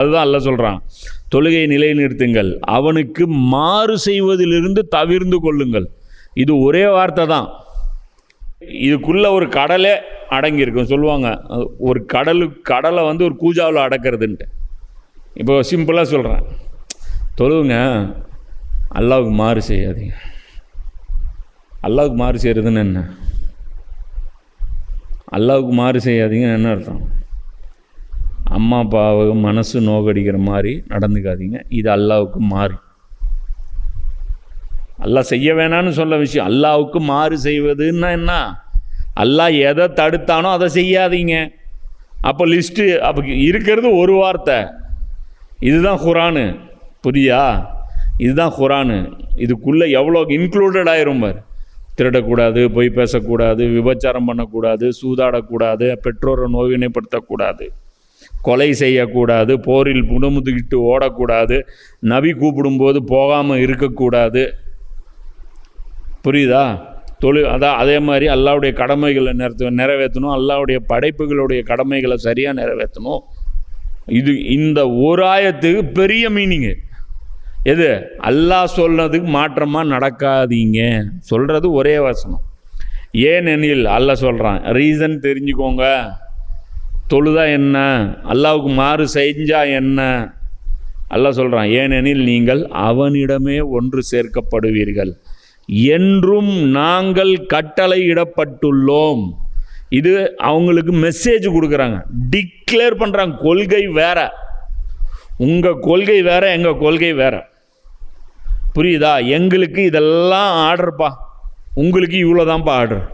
அதுதான் அல்லாஹ் சொல்கிறான், தொழுகை நிலைநிறுத்துங்கள், அவனுக்கு மாறு செய்வதிலிருந்து தவிர்ந்து கொள்ளுங்கள். இது ஒரே வார்த்தை தான். இதுக்குள்ளே ஒரு கடலே அடங்கியிருக்கும். சொல்லுவாங்க ஒரு கடலை வந்து ஒரு கூஜாவில் அடக்கிறதுன்ட்டு. இப்போ சிம்பிளாக சொல்கிறேன், தொழுவுங்க, அல்லாஹ்வுக்கு மாறு செய்யாதீங்க. அல்லாஹ்வுக்கு மாறு செய்கிறதுன்னு என்ன? அல்லாஹ்வுக்கு மாறு செய்யாதீங்கன்னு என்ன அர்த்தம்? அம்மா அப்பாவை மனசு நோக்கடிக்கிற மாதிரி நடந்துக்காதீங்க, இது அல்லாஹ்வுக்கு மாறு. அல்லாஹ் செய்ய வேணான்னு சொல்ல விஷயம். அல்லாஹ்வுக்கு மாறு செய்வதுன்னா என்ன? அல்லாஹ் எதை தடுத்தானோ அதை செய்யாதீங்க. அப்போ லிஸ்ட்டு அப்போ இருக்கிறது ஒரு வார்த்தை, இதுதான் குரானு. புரியா? இதுதான் குரானு. இதுக்குள்ளே எவ்வளோ இன்க்ளூடட் ஆயிரும் பார். திருடக்கூடாது, பொய் பேசக்கூடாது, விபச்சாரம் பண்ணக்கூடாது, சூதாடக்கூடாது, பெற்றோரை நோய்வினைப்படுத்தக்கூடாது, கொலை செய்யக்கூடாது, போரில் புடமுதுகிட்டு ஓடக்கூடாது, நபி கூப்பிடும்போது போகாமல் இருக்கக்கூடாது. புரியுதா? அதே மாதிரி அல்லாஹ்வுடைய கடமைகளை நிறைவேற்றணும், அல்லாஹ்வுடைய படைப்புகளுடைய கடமைகளை சரியாக நிறைவேற்றணும். இந்த ஒரு ஆயத்துக்கு பெரிய மீனிங்கு. எது? அல்லாஹ் சொன்னதுக்கு மாற்றமாக நடக்காதீங்க சொல்கிறது ஒரே வசனம். ஏனெனில் அல்லாஹ் சொல்கிறான், ரீசன் தெரிஞ்சுக்கோங்க. தொழுதா என்ன, அல்லாஹ்வுக்கு மாறு செஞ்சா என்ன? அல்லாஹ் சொல்கிறான், ஏனெனில் நீங்கள் அவனிடமே ஒன்று சேர்க்கப்படுவீர்கள் என்றும் நாங்கள் கட்டளை இடப்பட்டுள்ளோம். இது அவங்களுக்கு மெசேஜ் கொடுக்குறாங்க, டிக்ளேர் பண்ணுறாங்க. கொள்கை வேற, உங்கள் கொள்கை வேற, எங்கள் கொள்கை வேற. புரியுதா? எங்களுக்கு இதெல்லாம் ஆர்டர்ப்பா, உங்களுக்கு இவ்வளோதான்ப்பா ஆர்டர்.